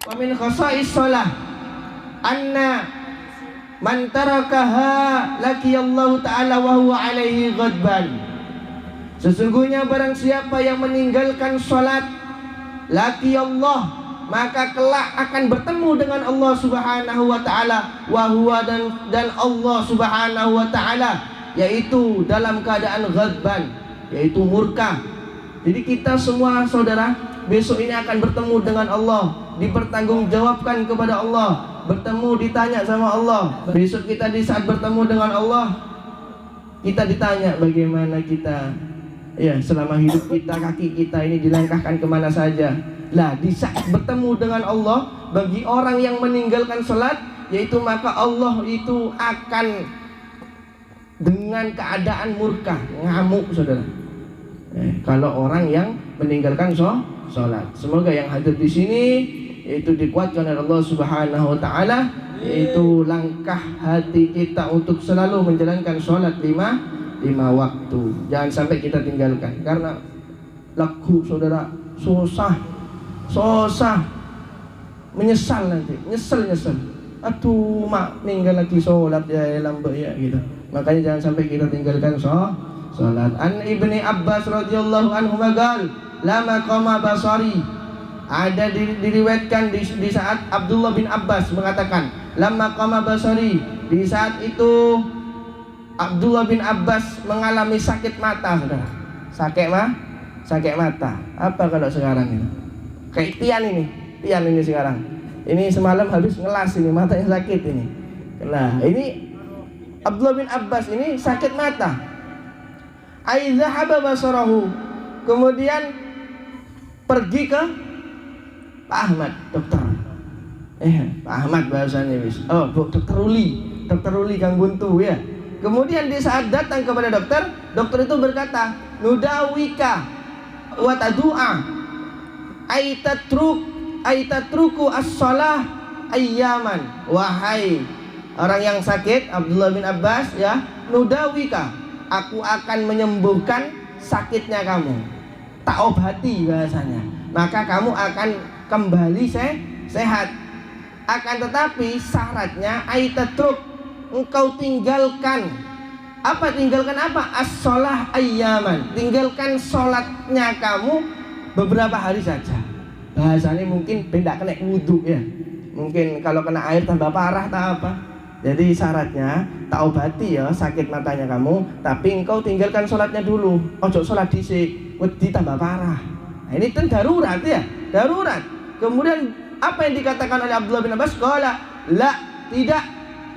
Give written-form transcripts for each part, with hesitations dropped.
Wa min khasa'is shalah anna man tarakaha laqiyallahu ta'ala wa huwa alaihi ghadban. Sesungguhnya barang siapa yang meninggalkan salat, laqiyallah, maka kelak akan bertemu dengan Allah Subhanahu wa taala, wa huwa, dan Allah Subhanahu wa taala, yaitu dalam keadaan ghadban, yaitu murka. Jadi kita semua saudara besok ini akan bertemu dengan Allah, dipertanggungjawabkan kepada Allah, bertemu ditanya sama Allah. Besok kita di saat bertemu dengan Allah, kita ditanya bagaimana kita, ya, selama hidup kita, kaki kita ini dilangkahkan kemana saja. Lah di saat bertemu dengan Allah, bagi orang yang meninggalkan salat, yaitu maka Allah itu akan dengan keadaan murka, ngamuk saudara. Kalau orang yang meninggalkan sholat. Semoga yang hadir di sini itu dikuatkan oleh Allah Subhanahu wa taala, yaitu langkah hati kita untuk selalu menjalankan sholat lima waktu. Jangan sampai kita tinggalkan, karena laku saudara susah, menyesal nanti, nyesel. Aduh mak ninggal lagi sholat ya lambat ya gitu. Makanya jangan sampai kita tinggalkan sholat. An Ibni Abbas radhiyallahu anhu magal lama qama basari. Ada diriwayatkan di saat Abdullah bin Abbas mengatakan lama qama basari, di saat itu Abdullah bin Abbas mengalami sakit mata saudara. Sakit mata. Apa kalau sekarang ini? Kayak Tian ini sekarang. Ini semalam habis ngelas ini, matanya sakit ini. Nah, ini Abdullah bin Abbas ini sakit mata. Aizahaba basarahu, kemudian pergi ke Pak Ahmad, dokter. Pak Ahmad bahasanya wis. Oh, dokter Uli Kang Buntu ya. Kemudian di saat datang kepada dokter itu berkata, "Nudawika wa tadua aitatruku as-shalah ayyaman." Wahai orang yang sakit, Abdullah bin Abbas ya, nudawika, aku akan menyembuhkan sakitnya kamu, tak obati bahasanya, maka kamu akan kembali sehat. Akan tetapi syaratnya aitatruk, engkau tinggalkan apa? As-shalah ayyaman, tinggalkan sholatnya kamu beberapa hari saja. Bahasanya mungkin beda kena wudhu ya, mungkin kalau kena air tambah parah tak apa. Jadi syaratnya tak obati ya sakit matanya kamu, tapi engkau tinggalkan sholatnya dulu. Ojo sholat dhisik, wedi tambah parah. Nah, ini kan darurat ya, darurat. Kemudian apa yang dikatakan oleh Abdullah bin Abbas? Qala la,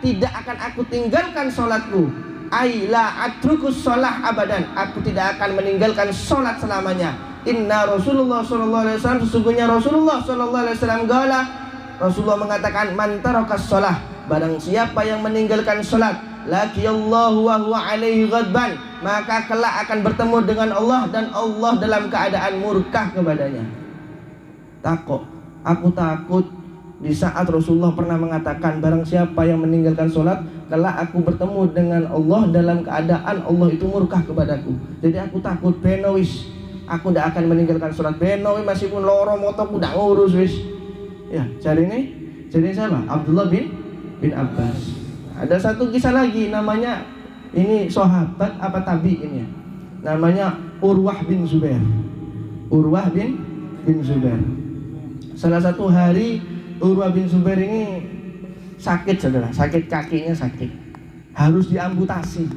tidak akan aku tinggalkan sholatku. Ai la atrukus sholah abadan, aku tidak akan meninggalkan sholat selamanya. Inna Rasulullah sallallahu alaihi wasallam, sesungguhnya Rasulullah sallallahu alaihi wasallam qala, Rasulullah mengatakan, man tarakas sholah, barang siapa yang meninggalkan sholat, laqiyallahu wa huwa alaihi ghadban, maka kelak akan bertemu dengan Allah dan Allah dalam keadaan murka kepadanya. Aku takut di saat Rasulullah pernah mengatakan, barang siapa yang meninggalkan sholat, kelak aku bertemu dengan Allah dalam keadaan Allah itu murka kepadaku. Jadi aku takut benowis, aku tidak akan meninggalkan sholat benowi, meskipun loro motoku tidak ngurus wis. Ya, jadi siapa? Abdullah bin Abbas. Ada satu kisah lagi, namanya ini sahabat apa tabi'in ya, namanya Urwah bin Zubair. Salah satu hari Urwah bin Zubair ini sakit saudara, sakit kakinya, harus diamputasi.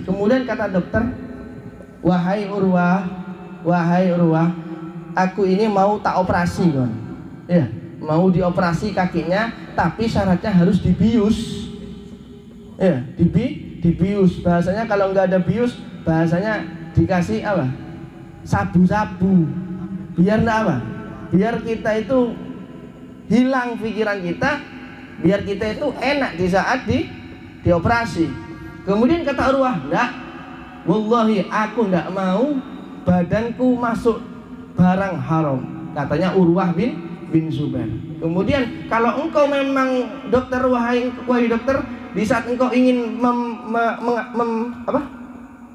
Kemudian kata dokter, wahai Urwah, aku ini mau tak operasi kan? Ya, mau dioperasi kakinya, tapi syaratnya harus dibius. Ya, dibius. Bahasanya kalau nggak ada bius, bahasanya dikasih apa? Sabu-sabu. Biar enggak apa? Biar kita itu hilang pikiran kita, biar kita itu enak di saat dioperasi. Kemudian kata Urwah, enggak, wallahi aku enggak mau badanku masuk barang haram, katanya Urwah bin Zubair. Kemudian kalau engkau memang dokter, wahai dokter, di saat engkau ingin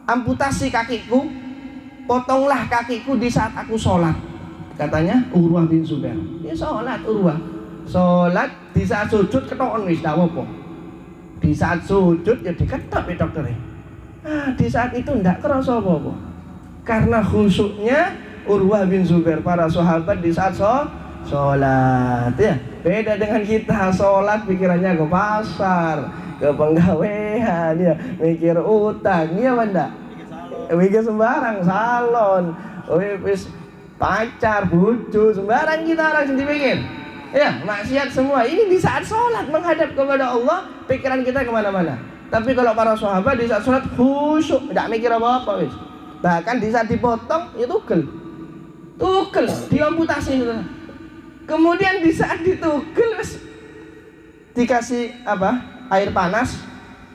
amputasi kakiku, potonglah kakiku di saat aku sholat. katanya Urwah bin Zubair. Dia sholat Urwah. Sholat di saat sujud ketokon wis ndak apa. Di saat sujud ya diketok ya dokternya. Di saat itu ndak kerasa apa-apa. Karena khusyuknya Urwah bin Zubair, para sahabat di saat sholat ya. Beda dengan kita, sholat pikirannya ke pasar, ke penggawean ya, mikir utang, iya benda. Mikir sembarang, salon, wis pacar, bucu, sembarang kita orang sendiri pikir. Ya, maksiat semua. Ini di saat sholat menghadap kepada Allah, pikiran kita kemana-mana. Tapi kalau para sahabat di saat sholat khusyuk, tidak mikir apa-apa wis. Bahkan di saat dipotong, ya tugel, diamputasi. Kemudian di saat ditugel, dikasih air panas,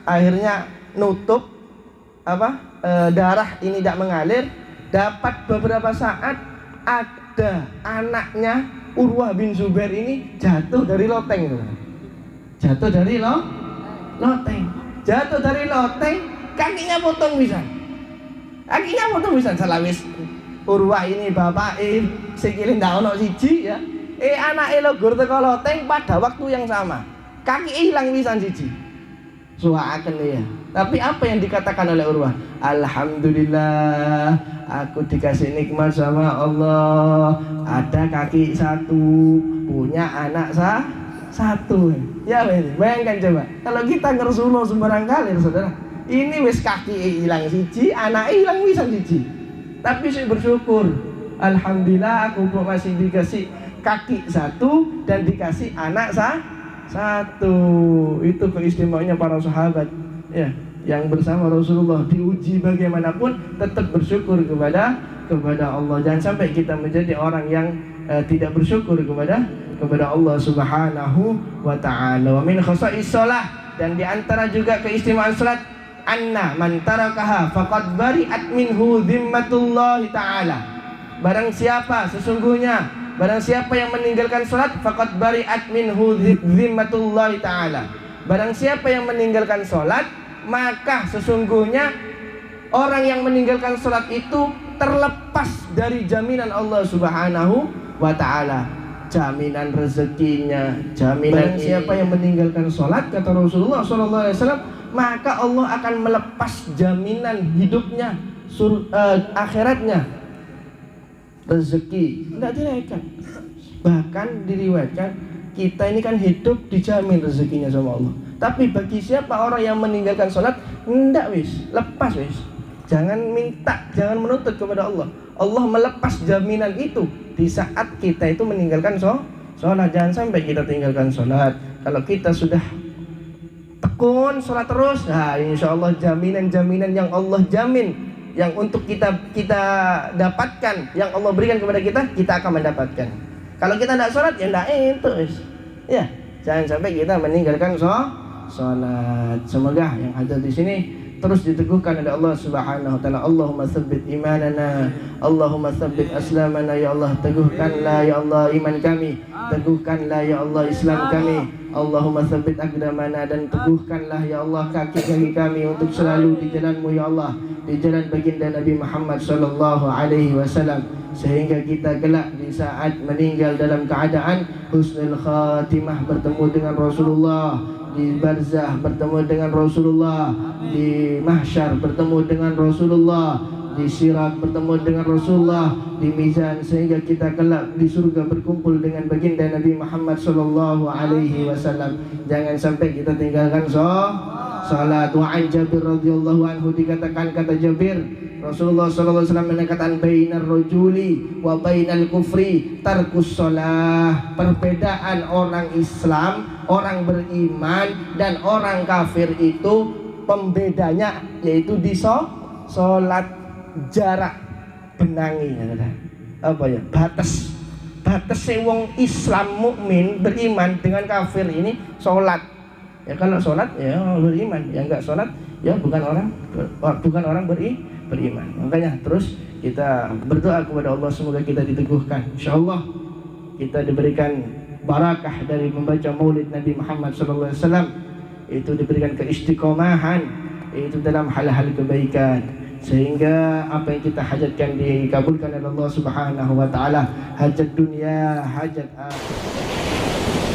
akhirnya nutup darah ini tidak mengalir. Dapat beberapa saat ada anaknya Urwah bin Zubair ini jatuh dari loteng, jatuh dari loteng, kakinya potong bisa, selawis Urwah ini bapak sikilin ndak ono siji ya. Anake logor teko loteng pada waktu yang sama. Kaki hilang pisan siji. Suwaaken ya. Tapi apa yang dikatakan oleh Urwah? Alhamdulillah, aku dikasih nikmat sama Allah. Ada kaki satu, punya anak satu. Ya bayangkan coba. Kalau kita ngersuno sembarang kali saudara. Ini wis kaki hilang siji, anak hilang pisan siji. Tapi saya bersyukur. Alhamdulillah aku masih dikasih kaki satu dan dikasih anak satu. Itu keistimewaannya para sahabat ya, yang bersama Rasulullah. Diuji bagaimanapun tetap bersyukur kepada Allah. Jangan sampai kita menjadi orang yang tidak bersyukur kepada Allah Subhanahu wa taala. Wa min khasa'is shalah, dan di antara juga keistimewaan salat, anna man tarakaha faqad bari'at minhu dhimmatullahi ta'ala. Barang siapa yang meninggalkan salat, faqad bari'at minhu dhimmatullahi ta'ala. Barang siapa yang meninggalkan salat, maka sesungguhnya orang yang meninggalkan salat itu terlepas dari jaminan Allah Subhanahu wa taala. Jaminan rezekinya, jaminan siapa yang meninggalkan salat, kata Rasulullah sallallahu alaihi wasallam, maka Allah akan melepas jaminan hidupnya, akhiratnya, rezeki tidak direka. Bahkan diriwayatkan kita ini kan hidup dijamin rezekinya sama Allah. Tapi bagi siapa orang yang meninggalkan sholat, ndak wis, lepas wis. Jangan minta, jangan menuntut kepada Allah. Allah melepas jaminan itu di saat kita itu meninggalkan sholat. Jangan sampai kita tinggalkan sholat. Kalau kita sudah tekun sholat terus, nah insya Allah jaminan-jaminan yang Allah jamin, yang untuk kita dapatkan, yang Allah berikan kepada kita akan mendapatkan. Kalau kita tidak sholat, ya tidak itu. Ya, jangan sampai kita meninggalkan sholat. Semoga yang hadir di sini terus diteguhkan oleh Allah Subhanahu wa taala. Allahumma tsabbit imanana, Allahumma tsabbit aslamana, ya Allah teguhkanlah ya Allah iman kami, teguhkanlah ya Allah Islam kami. Allahumma tsabbit aqdamana, dan teguhkanlah ya Allah kaki-kaki kami untuk selalu di jalan-Mu ya Allah, di jalan baginda Nabi Muhammad sallallahu alaihi wasallam, sehingga kita kelak di saat meninggal dalam keadaan husnul khatimah, bertemu dengan Rasulullah di barzah, bertemu dengan Rasulullah di mahsyar, bertemu dengan Rasulullah di sirat, bertemu dengan Rasulullah di mizan, sehingga kita kelak di surga berkumpul dengan baginda Nabi Muhammad sallallahu alaihi wasallam. Jangan sampai kita tinggalkan salat. Wa an Jabir radhiyallahu anhu, dikatakan kata Jabir, Rasulullah sallallahu alaihi wasallam mengatakan bainar rajuli wa bainal kufri tarkus shalah. Perbedaan orang Islam, orang beriman dan orang kafir itu pembedanya yaitu di salat. Jarak benangi batas wong Islam mukmin beriman dengan kafir ini salat. Ya kalau salat ya beriman, ya enggak salat ya bukan orang beriman. Makanya terus kita berdoa kepada Allah semoga kita diteguhkan. Insyaallah kita diberikan barakah dari membaca Maulid Nabi Muhammad sallallahu alaihi wasallam, itu diberikan keistiqomahan itu dalam hal-hal kebaikan, sehingga apa yang kita hajatkan dikabulkan oleh Allah Subhanahu wa taala, hajat dunia, hajat akhirah.